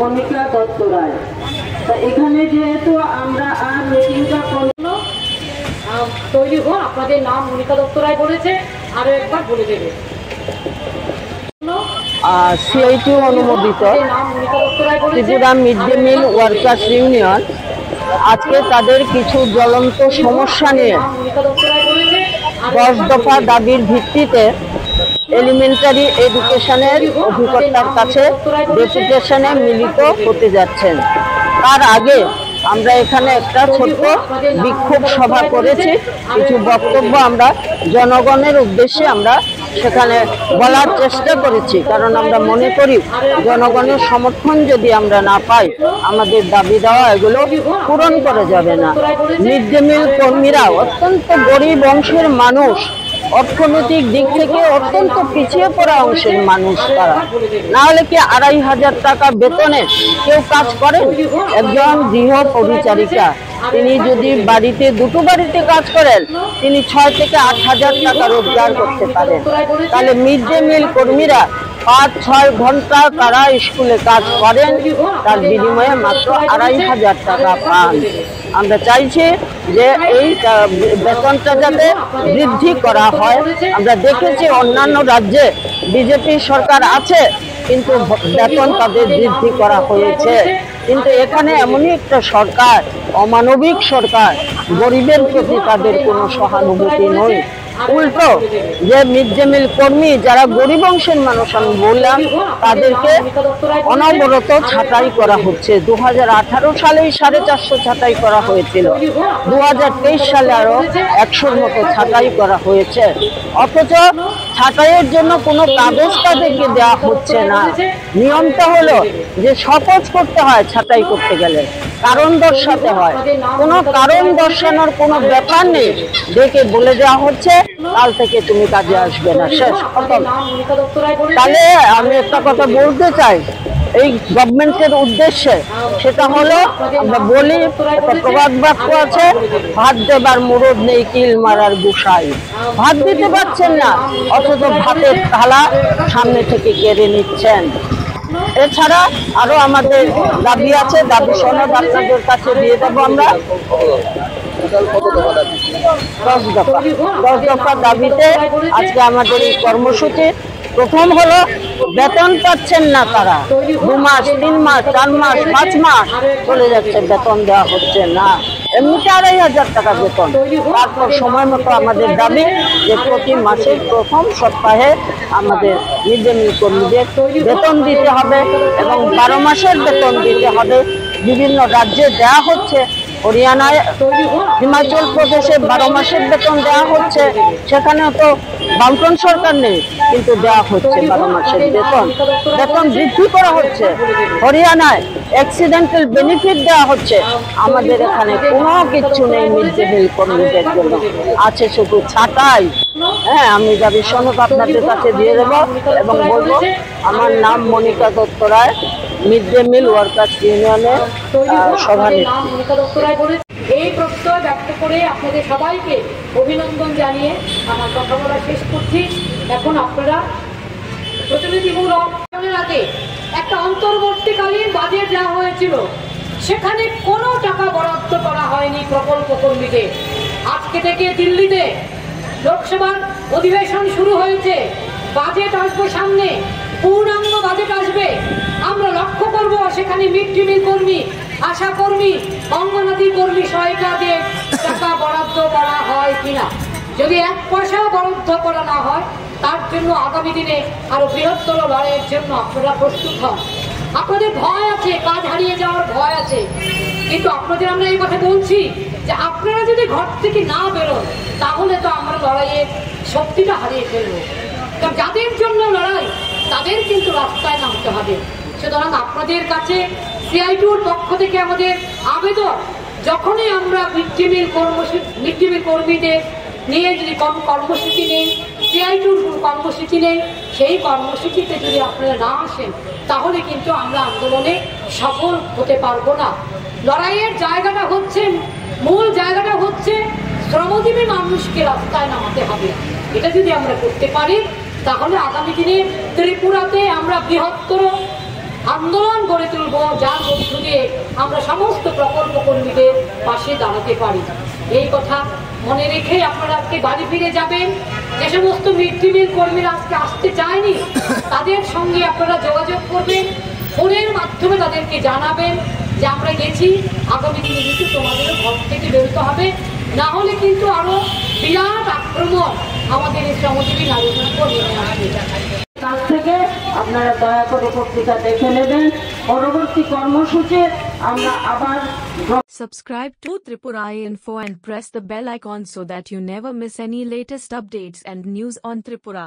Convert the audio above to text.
মনিকা দত্ত রায়। তা এখানে যেহেতু আমরা আর মিটিংটা করলো তৈরি হো, আপনাদের নাম মনিকা দত্ত রায় বলেছে, আরো একবার বলে দেবে। সিআইটি অনুমোদিত Tripura mid day meal workers union আজকে তাদের কিছু জ্বলন্ত সমস্যা নিয়ে 10 দফা দাবির ভিত্তিতে এলিমেন্টারি এডুকেশনের অধিকর্তার কাছে ডেপুটেশনে মিলিত হতে যাচ্ছেন। তার আগে আমরা এখানে একটা ছোট্ট বিক্ষোভ সভা করেছি। কিছু বক্তব্য আমরা জনগণের উদ্দেশ্যে আমরা সেখানে বলার চেষ্টা করেছি, কারণ আমরা মনে করি জনগণের সমর্থন যদি আমরা না পাই আমাদের দাবি দেওয়া এগুলো পূরণ করা যাবে না। মিড ডে মিল কর্মীরা অত্যন্ত গরিব অংশের মানুষ, অর্থনৈতিক দিক থেকে অত্যন্ত পিছিয়ে পড়া অংশের মানুষ তারা। না হলে কি 2500 টাকা বেতনে কেউ কাজ করেন? একজন গৃহ পরিচারিকা তিনি যদি বাড়িতে দুটো বাড়িতে কাজ করেন তিনি 6 থেকে 8,000 টাকা রোজগার করতে পারেন। তাহলে মিড ডে মিল কর্মীরা 5-6 ঘন্টা তারা স্কুলে কাজ করেন, তার বিনিময়ে মাত্র 2500 টাকা পান। আমরা চাইছি যে এই বেতনটা যাতে বৃদ্ধি করা হয়। আমরা দেখেছি অন্যান্য রাজ্যে বিজেপি সরকার আছে কিন্তু বেতন তাদের বৃদ্ধি করা হয়েছে, কিন্তু এখানে এমনই একটা সরকার, অমানবিক সরকার, গরিবের প্রতি তাদের কোনো সহানুভূতি নয়। উল্টো যে মিড ডে মিল কর্মী যারা গরিব অংশের মানুষ আমি বললাম তাদেরকে অনবরত ছাঁটাই করা হচ্ছে। 2018 সালেই 450 ছাঁটাই করা হয়েছিল, 2023 সালে আরো 100-র মতো ছাঁটাই করা হয়েছে। অথচ ছাঁটাইয়ের জন্য কোনো কাগজ তাদেরকে দেওয়া হচ্ছে না। নিয়মটা হলো যে শপথ করতে হয় ছাঁটাই করতে গেলে, কারণ দর্শাতে হয়। কোনো কারণ দর্শানোর কোনো ব্যাপার নেই, ডেকে বলে দেওয়া হচ্ছে কাল থেকে তুমি কাজে আসবে না, শেষ খতম। তাহলে আমি একটা কথা বলতে চাই এই গভর্নমেন্টের উদ্দেশ্যে, সেটা হলো আমরা বলি একটা প্রবাদ বাক্য আছে, ভাত দেবার মুরদ নেই কিল মারার গুসাই। ভাত দিতে পারছেন না অথচ ভাতের থালা সামনে থেকে কেড়ে নিচ্ছেন। এছাড়া আরো আমাদের দাবি আছে, দাবি সনদ আপনাদের কাছে দিয়ে দেবো আমরা। 10 দফা দাবিতে আজকে আমাদের এই কর্মসূচি। প্রথম হলো বেতন পাচ্ছেন না তারা, 2 মাস 3 মাস 4 মাস 5 মাস চলে যাচ্ছে, বেতন দেওয়া হচ্ছে না। এমনিতে 2500 টাকা বেতন। তারপর সময় মতো আমাদের দাবি যে প্রতি মাসের প্রথম সপ্তাহে আমাদের মিড ডে মিল কর্মীদের বেতন দিতে হবে এবং 12 মাসের বেতন দিতে হবে। বিভিন্ন রাজ্যে দেওয়া হচ্ছে, হরিয়ানায়, হিমাচল প্রদেশে 12 মাসের বেতন দেওয়া হচ্ছে, সেখানেও তো বামফ্রন্ট সরকার নেই কিন্তু দেওয়া হচ্ছে 12 মাসের বেতন। বেতন বৃদ্ধি করা হচ্ছে। হরিয়ানায় অ্যাক্সিডেন্টাল বেনিফিট দেওয়া হচ্ছে, আমাদের এখানে কোনো কিছু নেই মিড ডে মিল কর্মীদের জন্য, আছে শুধু ছাঁটাই। হ্যাঁ, আমি দাবি সনদ আপনাদের কাছে দিয়ে দেবো এবং বলবো আমার নাম মনিকা দত্ত রায়, মিড ডে মিল ওয়ার্কার্স ইউনিয়নের সভানেত্রী। এই প্রত্যয় ব্যক্ত করে আপনাদের সবাইকে অভিনন্দন জানিয়ে আমার কথা বলা শেষ করছি। এখন আপনারা প্রতিনিধিমূলক আগে একটা অন্তর্বর্তীকালীন বাজেট দেওয়া হয়েছিল, সেখানে কোনো টাকা বরাদ্দ করা হয়নি প্রকল্প কর্মীদের। আজকে থেকে দিল্লিতে লোকসভার অধিবেশন শুরু হয়েছে, বাজেট আসবে সামনে, পূর্ণাঙ্গ বাজেট আসবে। আমরা লক্ষ্য করব সেখানে মিড ডে মিল কর্মী, আশা কর্মী, অঙ্গনাদি কর্মী সহায়িকাদের টাকা বরাদ্দ করা হয় কিনা। যদি 1 পয়সাও বরাদ্দ করা না হয় তার জন্য আগামী দিনে আরো বৃহত্তর লড়াইয়ের জন্য আপনারা প্রস্তুত হন। আপনাদের ভয় আছে, কাজ হারিয়ে যাওয়ার ভয় আছে, কিন্তু আপনাদের আমরা এই কথা বলছি যে আপনারা যদি ঘর থেকে না বেরোন তাহলে তো আমরা লড়াইয়ের শক্তিটা হারিয়ে ফেলবো। কারণ যাদের জন্য লড়াই তাদের কিন্তু রাস্তায় নামতে হবে। সুতরাং আপনাদের কাছে সিআইটিউর পক্ষ থেকে আমাদের আবেদন, যখনই আমরা মিড ডে মিল কর্মীদের নিয়ে যদি কর্মসূচি নেই, সিআইটিউর কর্মসূচি নেই, সেই কর্মসূচিতে যদি আপনারা না আসেন তাহলে কিন্তু আমরা আন্দোলনে সফল হতে পারবো না। লড়াইয়ের জায়গাটা হচ্ছে, মূল জায়গাটা হচ্ছে শ্রমজীবী মানুষকে রাস্তায় নামাতে হবে। এটা যদি আমরা করতে পারি তাহলে আগামী দিনে ত্রিপুরাতে আমরা বৃহত্তর আন্দোলন গড়ে তুলব, যার মধ্য দিয়ে আমরা সমস্ত প্রকল্প কর্মীদের পাশে দাঁড়াতে পারি। এই কথা মনে রেখে আপনারা আজকে বাড়ি ফিরে যাবেন। যে সমস্ত মিড ডে মিল কর্মীরা আজকে আসতে চায়নি, তাদের সঙ্গে আপনারা যোগাযোগ করবেন, ফোনের মাধ্যমে তাদেরকে জানাবেন যে আমরা গেছি, আগামী দিনে কিন্তু তোমাদেরও ঘর থেকে বেরোতে হবে, না হলে কিন্তু আরো বিরাট আক্রমণ আমাদের এই শ্রমজীবী নারীদের উপর নেমে আসবে। কাছ থেকে আপনারা দয়া করে পত্রিকা দেখে নেবেন। পরবর্তী কর্মসূচি আমরা আবার Subscribe to Tripura Info and press the bell icon so that you never miss any latest updates and news on Tripura.